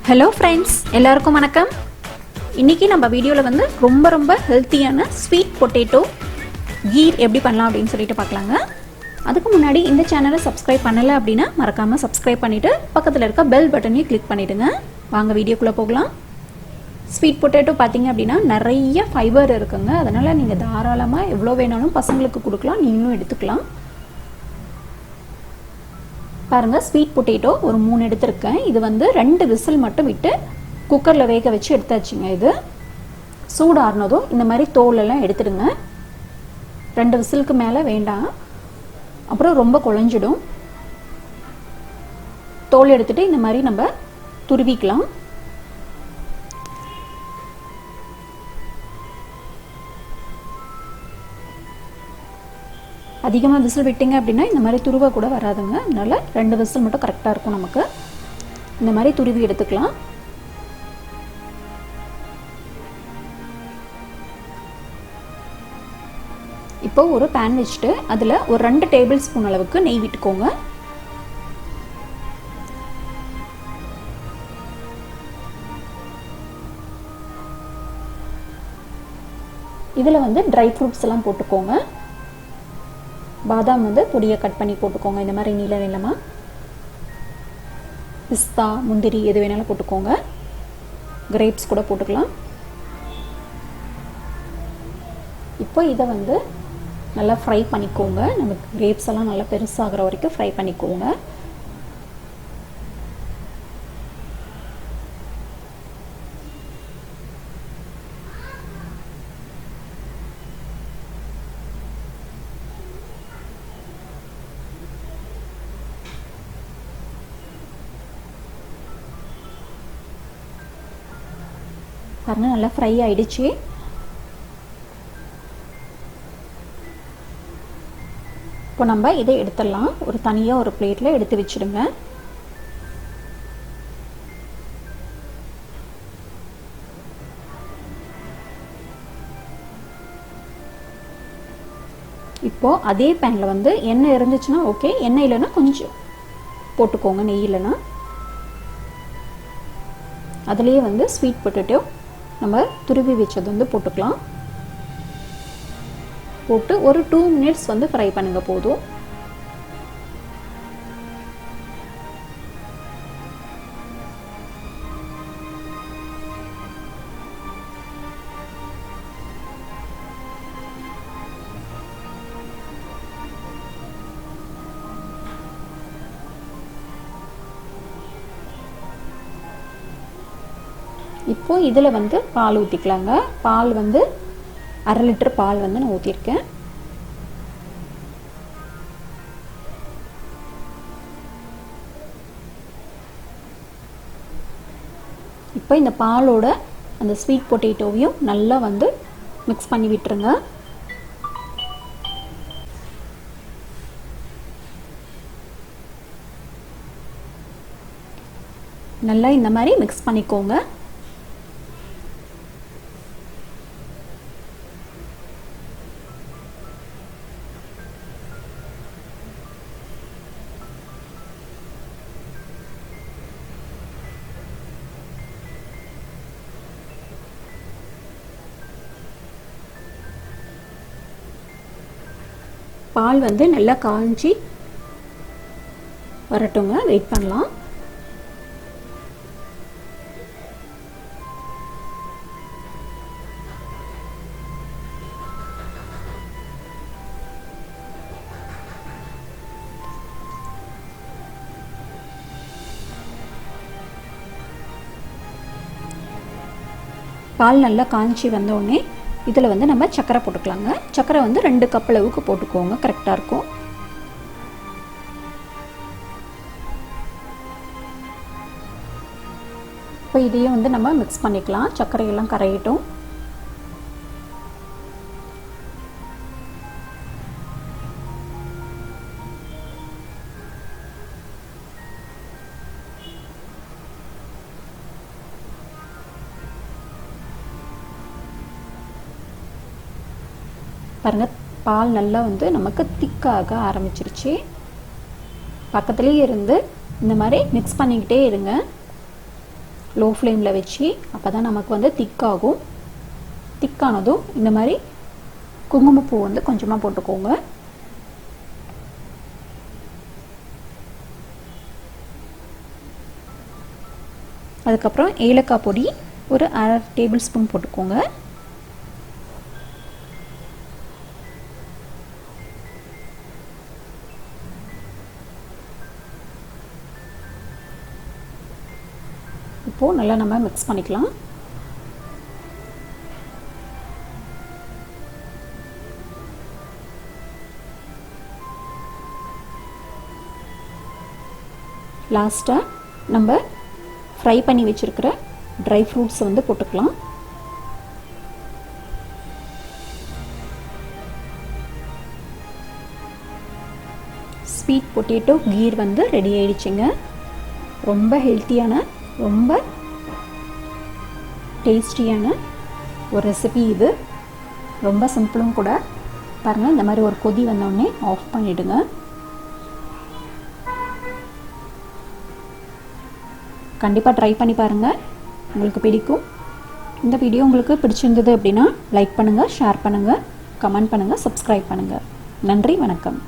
Hello friends, எல்லாருக்கும் வணக்கம். இன்னைக்கு நம்ம வீடியோல வந்து ரொம்ப ஹெல்த்தியான ஸ்வீட் பொட்டேட்டோ கீர் எப்படி பண்ணலாம் அப்படினு சொல்லிட்டு பார்க்கலாங்க. அதுக்கு முன்னாடி இந்த சேனலை சப்ஸ்கிரைப் பண்ணல அப்படினா மறக்காம சப்ஸ்கிரைப் பண்ணிட்டு பக்கத்துல இருக்க பெல் பட்டனையும் கிளிக் பண்ணிடுங்க. வாங்க வீடியோக்குள்ள போகலாம். ஸ்வீட் பொட்டேட்டோ பாத்தீங்க அப்படினா நிறைய ஃபைபர் இருக்குங்க. அதனால நீங்க தாராளமா எவ்வளவு வேணாலும் பசங்களுக்கு கொடுக்கலாம், நீங்களும் எடுத்துக்கலாம். பாருங்க ஸ்வீட் பொட்டேட்டோ ஒரு 3 எடுத்துர்க்கேன். இது வந்து 2 விசில் மட்டும் விட்டு குக்கர்ல வேக வச்சு எடுத்தாச்சுங்க. இது சூடாறனதும் இந்த மாதிரி தோல் எல்லாம் எடுத்துடுங்க. 2 விசிலுக்கு மேல வேண்டாம், அப்புறம் ரொம்ப குழஞ்சிடும். தோல் எடுத்துட்டு இந்த மாதிரி நம்ம துருவிக்கலாம். அதிகமாக விசில் விட்டீங்க அப்படின்னா இந்த மாதிரி துருவ கூட வராதுங்க. அதனால 2 விசில் மட்டும் கரெக்டாக இருக்கும். நமக்கு இந்த மாதிரி துருவி எடுத்துக்கலாம். இப்போ ஒரு பேன் வச்சுட்டு அதில் ஒரு 2 டேபிள் ஸ்பூன் அளவுக்கு நெய் விட்டுக்கோங்க. இதில் வந்து ட்ரை ஃப்ரூட்ஸ் எல்லாம் போட்டுக்கோங்க. பாதாம் வந்து பொடியை கட் பண்ணி போட்டுக்கோங்க. இந்த மாதிரி நீல நீளமா. பிஸ்தா, முந்திரி எது வேணாலும் போட்டுக்கோங்க. கிரேப்ஸ் கூட போட்டுக்கலாம். இப்போ இதை வந்து நல்லா ஃப்ரை பண்ணிக்கோங்க. நமக்கு கிரேப்ஸ் எல்லாம் நல்லா பெருசாகிற வரைக்கும் ஃப்ரை பண்ணிக்கோங்க. பாருங்க நல்லா ஃப்ரை ஆயிடுச்சு. இப்போ நம்ம இதை எடுத்துடலாம். ஒரு தனியாக ஒரு பிளேட்ல எடுத்து வச்சிடுங்க. இப்போ அதே பேன்ல வந்து எண்ணெய் இருந்துச்சுன்னா ஓகே, எண்ணெய் இல்லைன்னா கொஞ்சம் போட்டுக்கோங்க. நெய் இல்லைன்னா அதுலேயே வந்து ஸ்வீட் பொட்டேட்டோ நம்ம துருவி வச்சது வந்து போட்டுக்கலாம். போட்டு ஒரு 2 மினிட்ஸ் வந்து ஃப்ரை பண்ணுங்க போதும். இப்போ இதில் வந்து பால் ஊற்றிக்கலாங்க. பால் வந்து 1/2 லிட்டர் பால் வந்து நான் ஊற்றிருக்கேன். இப்போ இந்த பாலோட அந்த ஸ்வீட் பொட்டேட்டோவையும் நல்லா வந்து மிக்ஸ் பண்ணி விட்டுருங்க. நல்லா இந்த மாதிரி மிக்ஸ் பண்ணிக்கோங்க. பால் வந்து நல்லா காஞ்சி வரட்டுங்க, வெயிட் பண்ணலாம். பால் நல்லா காஞ்சி வந்தோடனே இதில் வந்து நம்ம சக்கரை போட்டுக்கலாங்க. சக்கரை வந்து 2 கப் அளவுக்கு போட்டுக்கோங்க, கரெக்டாக இருக்கும். இப்போ இதையும் வந்து நம்ம மிக்ஸ் பண்ணிக்கலாம். சர்க்கரையெல்லாம் கரையட்டும். பாருங்க பால் நல்லா வந்து நமக்கு திக்காக ஆரம்பிச்சிருச்சு. பக்கத்துலேயே இருந்து இந்த மாதிரி மிக்ஸ் பண்ணிக்கிட்டே இருங்க. லோ ஃப்ளேமில் வச்சு. அப்போ தான் நமக்கு வந்து திக்காகும். திக்கானதும் இந்த மாதிரி குங்குமப்பூ வந்து கொஞ்சமாக போட்டுக்கோங்க. அதுக்கப்புறம் ஏலக்காய் பொடி ஒரு 1/2 டேபிள் ஸ்பூன் போட்டுக்கோங்க. இப்போது நல்லா நம்ம மிக்ஸ் பண்ணிக்கலாம். லாஸ்ட்டாக நம்ம ஃப்ரை பண்ணி வச்சுருக்கிற ட்ரை ஃப்ரூட்ஸை வந்து போட்டுக்கலாம். ஸ்வீட் பொட்டேட்டோ கீர் வந்து ரெடி ஆயிடுச்சுங்க. ரொம்ப ஹெல்த்தியான, ரொம்ப டேஸ்டியான ஒரு ரெசிபி இது. ரொம்ப சிம்பிளும் கூட. பாருங்கள், இந்த மாதிரி ஒரு கொதி வந்தோடனே ஆஃப் பண்ணிவிடுங்க. கண்டிப்பாக ட்ரை பண்ணி பாருங்கள், உங்களுக்கு பிடிக்கும். இந்த வீடியோ உங்களுக்கு பிடிச்சிருந்தது அப்படின்னா லைக் பண்ணுங்கள், ஷேர் பண்ணுங்கள், கமெண்ட் பண்ணுங்கள், சப்ஸ்கிரைப் பண்ணுங்கள். நன்றி, வணக்கம்.